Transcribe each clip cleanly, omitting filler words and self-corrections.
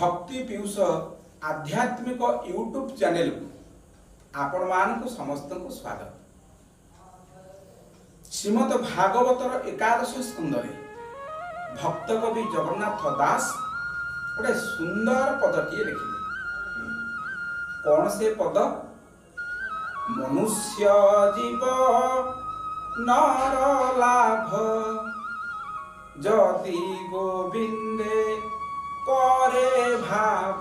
भक्ति पीयूष आध्यात्मिक YouTube channel को आपण मानक समस्त को स्वागत। श्रीमद भागवतर एकादश स्कंदरे भक्त कवि जगन्नाथ दास गोटे सुंदर पदटी लिखिले। कौन से पद? मनुष्य जीव नर लाभ जदि गोविंदे करे भाव।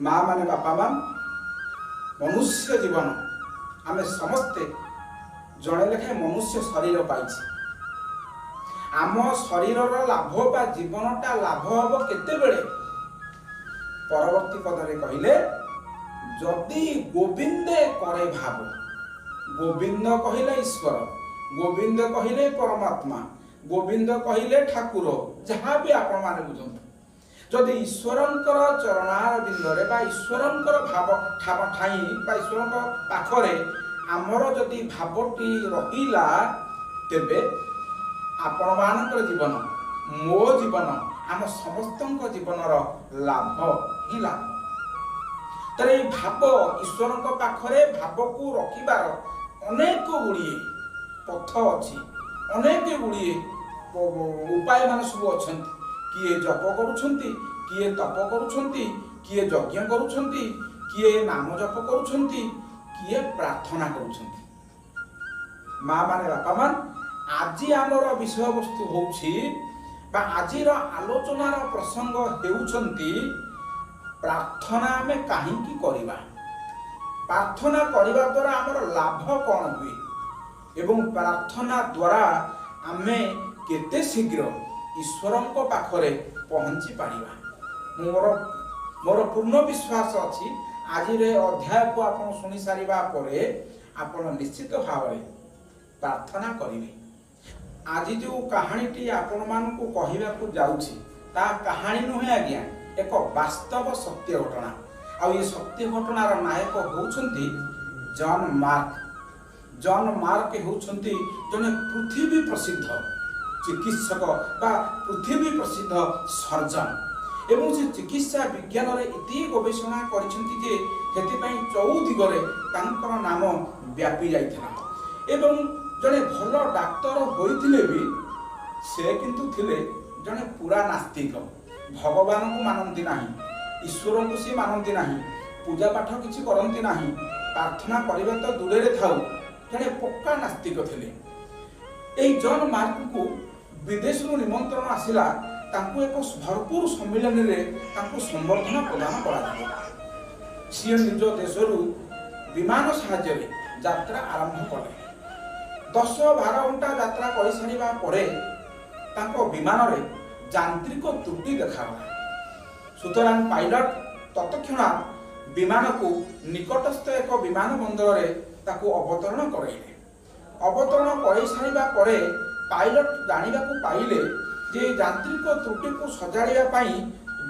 माँ माने बापा मान मनुष्य जीवन आमे समस्ते जड़े लेखे मनुष्य शरीर पाइछि। आम शरीर लाभ बा जीवनटा लाभ हम केतेबेले? परवर्ती पदरे कहिले जदि गोविंदे करे भाव। गोविंद कहिले ईश्वर, गोविंद कहिले परमात्मा, गोविंद कहिले ठाकुर, जहाँ भी आपण माने बुझंतु। जदि ईश्वरंकर चरणार बिंदरे बा ईश्वरंकर भाव ठाई बा ईश्वरंकर पाखरे आमर जदि भावटी रहिला तेबे आपण मानकर जीवन, मो जीवन, आम समस्तंक जीवनर लाभ ही लाभ। तरे भाव ईश्वरंक पाखरे भाव को रखिबार अनेक गुड़िए पथ अच्छी, अनेक गुड़िए उपाय मान सब अच्छा। किए जप करुछंती, किए तप करुछंती, किए यज्ञ करुछंती, किए नाम जप करुछंती, किए प्रार्थना करुछंती। माँ माने बापा मान आज आमर विषय वस्तु होउछि बा आजिर आलोचनार प्रसंग हेउछंती प्रार्थना में काहे की करिबा। प्रार्थना करिबा द्वारा आमर लाभ कौन हुए एवं प्रार्थना द्वारा आमे केते शीघ्र ईश्वरंक पाखरे पहुंची पारिबा। मोर पूर्ण विश्वास अछि आज अध्याय को आपण सुनी सारिबा परे आपण निश्चित भाव प्रार्थना करिवे। आज जो कहानीटी आपण मानकु कहिबा को जाउछि ता कहानी नुहे आज्ञा, एक वास्तव सत्य घटना। आ ये सत्य घटनार नायक होउछंती जॉन मार्क। जॉन मार्क होउछंती जने पृथ्वी प्रसिद्ध चिकित्सक बा पृथ्वी प्रसिद्ध सर्जन एवं से चिकित्सा विज्ञान रे इति गवेषणा करिसेंती जे हेति पई चौदिगरे तांकर नाम व्यापी जाइथिला। एवं जने भलो डाक्टर होइथिले भी से किंतु थिले जने पूरा नास्तिक। भगवान को मानंती नाही, ईश्वर को से मानंती नाही, पूजा पाठ किछि करंती नाही, प्रार्थना करिबा तो दूरे रे थाउ, जने पक्का नास्तिक थिले। एई जॉन मार्क को विदेश निमंत्रण आसिला, तांको एक भरपूर सम्मेलन रे तांको संबर्धना प्रदान करा। सी निज देशरू विमान साहाय्य यात्रा आरंभ कले। 10-12 घंटा यात्रा कर सारिबा परे तांको विमान रे यांत्रिक त्रुटि देखागला। सुतरां पायलट तत्क्षणात विमान को निकटस्थ एक विमान बंदर रे ताको अवतरण कराइले। अवतरण कर सारिबा परे पायलट जानिबा को पाइले जे यांत्रिक त्रुटि को सजाड़िया पाई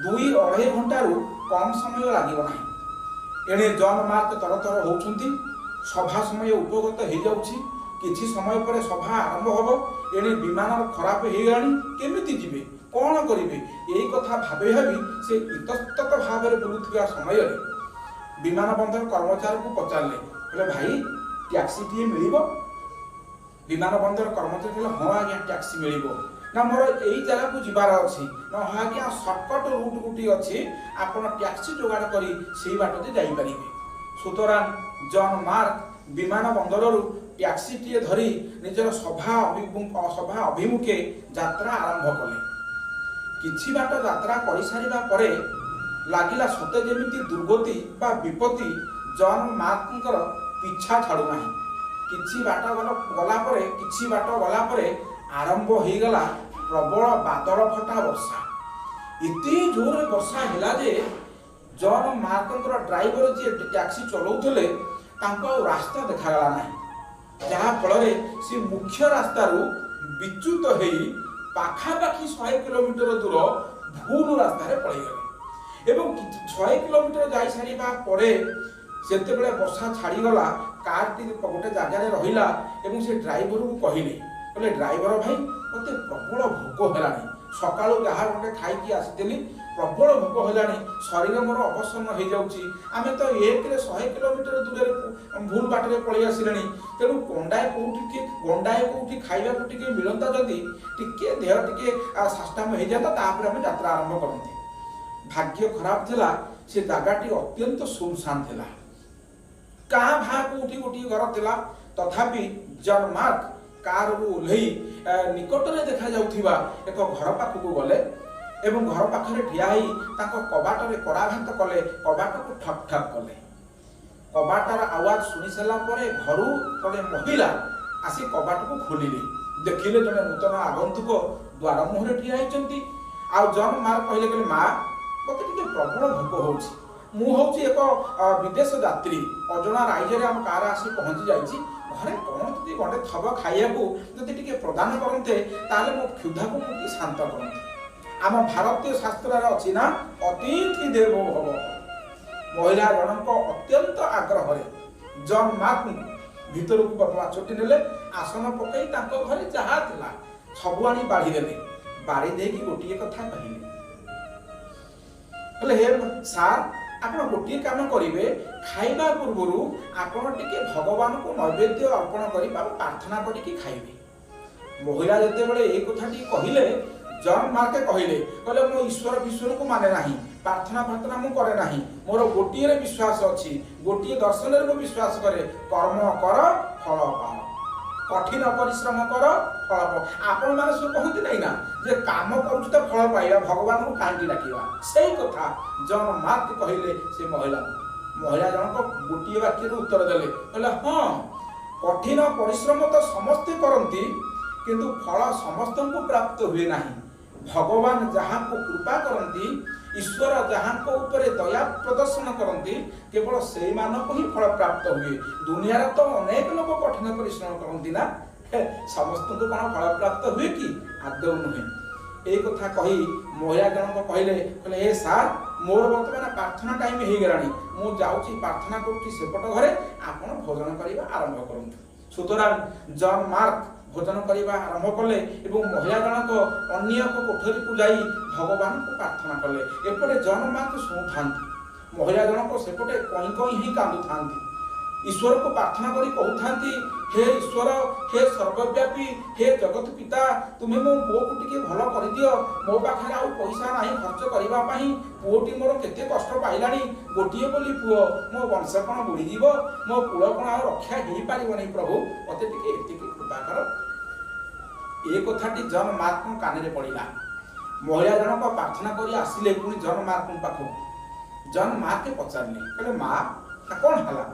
2-2.5 घंटारू कम समय लागिब नाही। एणे जॉन मार्क तरतर होउछंती, सभा समय उपगत हो जाउछि, किछि समय पर सभा आरंभ हबो। एणे विमान खराब हो गलानी, केमिति जिबे, कोन करिवे, एई कथा भाबे भाबी से इतस्तत भाव रे बुलुथिबा समय रे विमान बंदर कर्मचारी को पचारले, कहले भाई टैक्सी टी मिलिबो? विमान बंदर कर्मचारी कहले हां आज्ञा टैक्सी मिलिबो ना, मोर एई जगह को जिबार अछि ना। हां आज्ञा शॉर्टकट रूट गुटी अछि, आपण टैक्सी जोगाड़ करी सेई बाटते जाई परिबे। सुतरां जॉन मार्क विमान बंदररू टैक्सी टी धरी निजर सभा अभिमुखे यात्रा आरंभ कले। किछि बाट यात्रा करि सारिबा परे लागिला सते जेमिति दुर्गति बा विपत्ति जॉन मार्कंकर पीछा छाड़ू नाही। किछि बाट गला परे आरंभ हो गला प्रबल बादल फटा वर्षा। इति जोर वर्षा हिला जे जॉन मार्कंकर ड्राइवर जे टैक्सी चलाउथले तांको रास्ता देखागला नाही, जहा फल रे से मुख्य रास्तारू विच्युत हेई पाखापाखि 100 किलोमीटर दूर भूल रास्ता रे पड़े गले। एवं 100 किलोमीटर जाई सारिबा परे सेते बेले वर्षा छाड़ी गला, कार टी गोटे जगार रहिला एवं से ड्राइवर को कहले ड्राइवर भाई मते प्रबल भोक हेलानी ସକାଳୁ ଯାହା ଗୋଟେ ଖାଇକି ଆସିଥିଲି, ପ୍ରବଳ ଭୋକ ହେଲାଣି, ଶରୀର ମୋର ଅବସନ୍ନ ହେଇଯାଉଛି। ଆମେ ତ 100 କିଲୋମିଟର ଦୂରରେ ଭୁଲ ବାଟରେ ପଳେଇ ଆସିଲେଣି। ତେଣୁ ଗଣ୍ଡାଏ କୋଉଠି ଖାଇବାକୁ ଟିକେ ମିଳନ୍ତା, ଯଦି ଟିକେ ଦେହ ଟିକେ ସାଷ୍ଟାମ ହେଇଯାନ୍ତା, ତାପରେ ଆମେ ଯାତ୍ରା ଆରମ୍ଭ କରନ୍ତି। ଭାଗ୍ୟ ଖରାପ ଥିଲା, ସେ ଜାଗାଟି ଅତ୍ୟନ୍ତ ସୁନସାନ ଥିଲା। କାଁ ଭାଁ କୋଉଠି ଗୋଟିଏ ଘର ଥିଲା। ତଥାପି ଜନ୍ ମାର୍କ କାରରୁ ଓହ୍ଲେଇ ନିକଟରେ ଦେଖାଯାଉଥିବା ଏକ ଘର ପାଖକୁ ଗଲେ ଏବଂ ଘର ପାଖରେ ଠିଆ ହେଇ ତାଙ୍କ କବାଟରେ କରାଘାତ କଲେ, କବାଟକୁ ଠକ୍ ଠକ୍ କଲେ। କବାଟର ଆୱାଜ ଶୁଣି ସାରିଲା ପରେ ଘରୁ ଜଣେ ମହିଳା ଆସି କବାଟକୁ ଖୋଲିଲେ। ଦେଖିଲେ ଜଣେ ନୂତନ ଆଗନ୍ତୁକ ଦ୍ୱାର ମୁହଁରେ ଠିଆ ହେଇଛନ୍ତି। ଆଉ ଜନ୍ ମାର୍କ କହିଲେ, ମା, ମୋତେ ଟିକେ ପ୍ରବଳ ଭୋକ ହଉଛି। ମୁଁ ହଉଛି ଏକ ବିଦେଶ ଯାତ୍ରୀ, ଅଜଣା ରାଇଜରେ ଆମ କାର ଆସି ପହଞ୍ଚି ଯାଇଛି। ଘରେ କଣ ଯଦି ଗଣ୍ଡେ ଥବ ଖାଇବାକୁ ଯଦି ଟିକେ ପ୍ରଦାନ କରନ୍ତେ, ତାହେଲେ ମୋ କ୍ଷୁଧାକୁ ମୁଁ ଟିକେ ଶାନ୍ତ କରନ୍ତି। ଆମ ଭାରତୀୟ ଶାସ୍ତ୍ରରେ ଅଛି ନା, ଅତିଥି ଦେବୋ ଭବ। ମହିଳା ଜଣଙ୍କ ଅତ୍ୟନ୍ତ ଆଗ୍ରହରେ ଜନ୍ ମାର୍କ ଭିତରକୁ ବାଛୋଟି ନେଲେ। ଆସନ ପକାଇ ତାଙ୍କ ଘରେ ଯାହା ଥିଲା ସବୁ ଆଣି ବାଢି ଦେଲେ। ବାଢି ଦେଇକି ଗୋଟିଏ କଥା କହିଲେ, ହେ ସାର୍, ଆପଣ ଗୋଟିଏ କାମ କରିବେ, ଖାଇବା ପୂର୍ବରୁ ଆପଣ ଟିକେ ଭଗବାନଙ୍କୁ ନୈବେଦ୍ୟ ଅର୍ପଣ କରି ପ୍ରାର୍ଥନା କରିକି ଖାଇବେ। ମହିଳା ଯେତେବେଳେ এই କଥାଟି କହିଲେ, ଜନ୍ ମାର୍କେ କହିଲେ, ମୁଁ ଈଶ୍ୱର ବିଶ୍ୱରକୁ ମାନେ ନାହିଁ, ପ୍ରାର୍ଥନା ମୁଁ କରେ ନାହିଁ। ମୋର ଗୋଟିଏ ବିଶ୍ୱାସ ଅଛି, ଗୋଟିଏ ଦର୍ଶନରେ ମୁଁ ବିଶ୍ୱାସ କରେ, କର୍ମ କର ଫଳ ପାଅ, କଠିନ ପରିଶ୍ରମ କର ଫଳ ପାଅ। ଆପଣ ମାନେ ସବୁ କହନ୍ତି ନାହିଁ ନା, ଯେ କାମ କରୁଛୁ ତ ଫଳ ପାଇବା, ଭଗବାନଙ୍କୁ କାହିଁକି ଡାକିବା? ସେଇ କଥା ଜନ୍ ମାର୍କ କହିଲେ ସେ ମହିଳା ଜଣକ ଗୋଟିଏ ବାକ୍ୟରୁ ଉତ୍ତର ଦେଲେ, ହଁ, କଠିନ ପରିଶ୍ରମ ତ ସମସ୍ତେ କରନ୍ତି, କିନ୍ତୁ ଫଳ ସମସ୍ତଙ୍କୁ ପ୍ରାପ୍ତ ହୁଏ ନାହିଁ। ଭଗବାନ ଯାହାଙ୍କୁ କୃପା କରନ୍ତି, ଈଶ୍ୱର ଯାହାଙ୍କ ଉପରେ ଦୟା ପ୍ରଦର୍ଶନ କରନ୍ତି, କେବଳ ସେଇମାନଙ୍କୁ ହିଁ ଫଳ ପ୍ରାପ୍ତ ହୁଏ। ଦୁନିଆରେ ତ ଅନେକ ଲୋକ କଠିନ ପରିଶ୍ରମ କରନ୍ତି ନା, ସମସ୍ତଙ୍କୁ କଣ ଫଳ ପ୍ରାପ୍ତ ହୁଏ କି? ଆଦୌ ନୁହେଁ। এই কথা কহি মহিলা জনক কহিলে, হে সার, মোর বর্তমান প্রার্থনা টাইম হয়েগলানি, মু যাচ্ছি প্রার্থনা করছি সেপট ঘরে, আপন ভোজন করা আরম্ভ করুন। সুতরাং জন মার্ক ভোজন করা আরম্ভ কলে এবং মহিলা জনক অন্য এক কোঠরীকে যাই ভগবানকে প্রার্থনা কলে। এপটে জন মার্ক শুণুথাନ୍ତି, মহিলা জনক সেপটে কই কই হি কান্দুথাନ୍ତି। ईश्वर को प्रार्थना करी कहउथांती, हे ईश्वर, हे सर्वव्यापी, हे जगत पिता, तुम्हें मो पुओ को टिके भल कर दियो। मो पाखे आउ पैसा नाही खर्च करबा पई, पुओटी मोर केते कष्ट पाइलानी, गोटिए बोली पुओ, मो वंश कोन बुड़ी जीवो, मो कुल कोन आ रक्षा हेई पारिबो नै। प्रभु मते टिके एतिके कृपा कर। ए कथाटी जन मार्क काने पड़िला। महिला जनक प्रार्थना करी आसिले पुनी जन मार्क पाखो। जन मार्क पचारले, कहले माँ कौन हला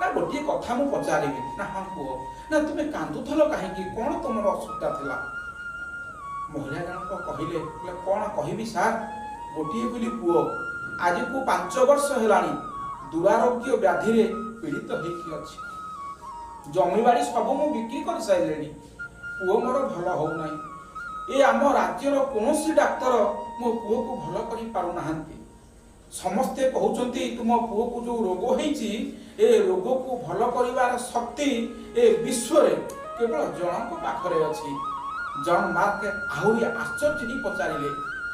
ना, गोटे कथा मु पचारि ना, हाँ पुओ, ना तुम कांदुथल कहीं, कौन तुम असुविधा थिला? महिला जनक कहले, कौन कहबी सार, गोटे बोली पुओ आज को 5 वर्ष हेलानी दुरारोग्य व्याधि रे पीड़ित होइकी अछि। जमीबाड़ी सब मु बिक्री कर साइलेनी, पुओ मोर भल हो नाही। ए आम राज्यर कौन डाक्तर मो पुओ को भल करि पारु नाहंती। समस्ते कहउचंती तुम पुओ को जो रोग होइची, ए रोग को भल करिवार शक्ति ए विश्व रे केवल जनक पाखरे अछि। जन मार्क आहुरी आश्चर्य पचारिले,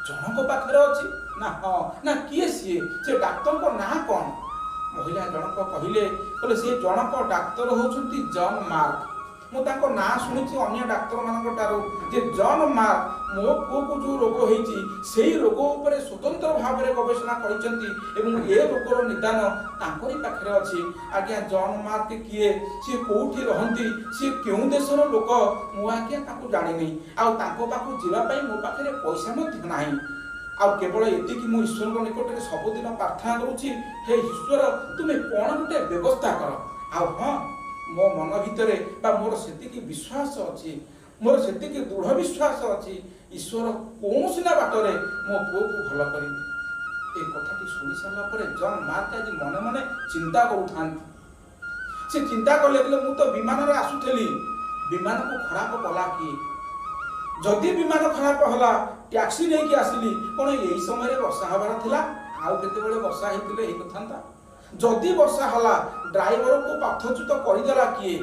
जनक पाखरे अछि ना? हाँ ना, किए से डाक्तर को ना कौन? महिला जनक कहले से जनक डाक्तर होचंती जन मार्क। मु ताको ना सुनिछि अन्य डाक्तर मानक टारो, जे जन मार्क मो पुओ को जो रोग होइछि सेही रोग उपरे स्वतंत्र भाव में गवेषणा करिसेंती एवं ए रोगर निदान तांकरी पाखरे अछि। आज्ञा जन मार्क किए, से कोठी रहंती, से केउ देशर लोक, मु आज्ञा ताको जानि नै। आ ताको पाखु जिबा पई मो पाखरे पैसा मध्य नाही। आ केवल एतिकी मु ईश्वर को निकट सबुदिन प्रार्थना करूछि, हे ईश्वर तुमे कोन गुटे व्यवस्था कर। आ हां, मो मन भितरे बा मोर सेतिकी विश्वास अछि, मोर सेतिकी दृढ़ विश्वास अछि, ईश्वर कौन सिना बाटरे मो पुओ को भल करिबे। ए कथाटी सुनि सारा परे जन मार्क आज मने मने चिंता करूथांती। से चिंता करले मु तो विमान रे आसुथेली, विमान को खराब कला कि? जदि विमान खराब हला, टैक्सी नै कि आसिली, कोन एई समय रे वर्षा हबार थिला? आउ केते बेले वर्षा हेतिले हे कथांता? जदि वर्षा हला, ड्राइवर को पथच्युत करिदेला किए?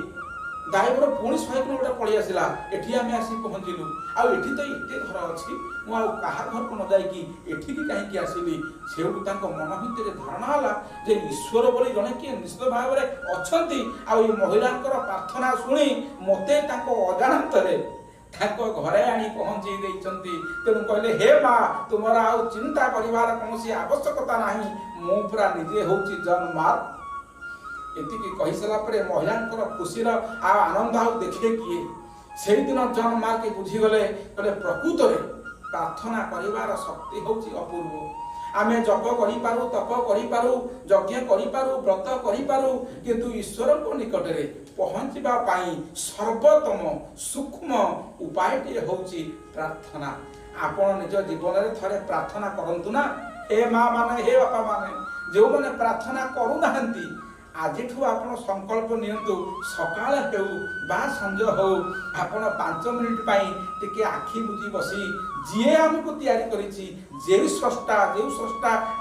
ଡ୍ରାଇଭର ପୁଣି 100 କିଲୋମିଟର ପଳେଇ ଆସିଲା। ଏଠି ଆମେ ଆସି ପହଞ୍ଚିଲୁ। ଆଉ ଏଠି ତ ଏତେ ଘର ଅଛି, ମୁଁ ଆଉ କାହା ଘରକୁ ନ ଯାଇକି ଏଠିକି କାହିଁକି ଆସିଲି? ସେଉଠୁ ତାଙ୍କ ମନ ଭିତରେ ଧାରଣା ହେଲା ଯେ ଈଶ୍ୱର ବୋଲି ଜଣେ କିଏ ନିଶ୍ଚିତ ଭାବରେ ଅଛନ୍ତି। ଆଉ ଏ ମହିଳାଙ୍କର ପ୍ରାର୍ଥନା ଶୁଣି ମୋତେ ତାଙ୍କ ଅଜାଣତରେ ତାଙ୍କ ଘରେ ଆଣି ପହଞ୍ଚେଇ ଦେଇଛନ୍ତି। ତେଣୁ କହିଲେ, ହେ ମା, ତୁମର ଆଉ ଚିନ୍ତା କରିବାର କୌଣସି ଆବଶ୍ୟକତା ନାହିଁ, ମୁଁ ପୁରା ନିଜେ ହେଉଛି ଜନ୍ ମାର୍କ। ଏତିକି କହିସାରିଲା ପରେ ମହିଳାଙ୍କର ଖୁସିର ଆଉ ଆନନ୍ଦ ଆଉ ଦେଖେ କିଏ? ସେଇଦିନ ଜନ୍ ମାର୍କ ବୁଝିଗଲେ, କହିଲେ ପ୍ରକୃତରେ ପ୍ରାର୍ଥନା କରିବାର ଶକ୍ତି ହେଉଛି ଅପୂର୍ବ। ଆମେ ଜପ କରିପାରୁ, ତପ କରିପାରୁ, ଯଜ୍ଞ କରିପାରୁ, ବ୍ରତ କରିପାରୁ, କିନ୍ତୁ ଈଶ୍ୱରଙ୍କ ନିକଟରେ ପହଞ୍ଚିବା ପାଇଁ ସର୍ବୋତ୍ତମ ସୂକ୍ଷ୍ମ ଉପାୟଟିଏ ହେଉଛି ପ୍ରାର୍ଥନା। ଆପଣ ନିଜ ଜୀବନରେ ଥରେ ପ୍ରାର୍ଥନା କରନ୍ତୁ ନା। ହେ ମା ମାନେ, ହେ ବାପା ମାନେ, ଯେଉଁମାନେ ପ୍ରାର୍ଥନା କରୁନାହାନ୍ତି, ଆଜିଠୁ ଆପଣ ସଂକଳ୍ପ ନିଅନ୍ତୁ, ସକାଳ ହେଉ ବା ସଞ୍ଜ ହେଉ ଆପଣ 5 ମିନିଟ୍ ପାଇଁ ଟିକେ ଆଖି ବୁଜି ବସି ଯିଏ ଆମକୁ ତିଆରି କରିଛି, ଯେଉଁ ସ୍ରଷ୍ଟା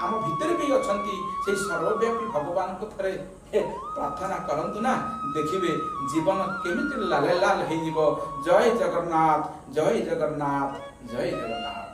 ଆମ ଭିତରେ ବି ଅଛନ୍ତି, ସେଇ ସର୍ବବ୍ୟାପୀ ଭଗବାନଙ୍କ ଥରେ ପ୍ରାର୍ଥନା କରନ୍ତୁ ନା। ଦେଖିବେ ଜୀବନ କେମିତି ଲାଲ ଲାଲ ହେଇଯିବ। ଜୟ ଜଗନ୍ନାଥ, ଜୟ ଜଗନ୍ନାଥ, ଜୟ ଜଗନ୍ନାଥ।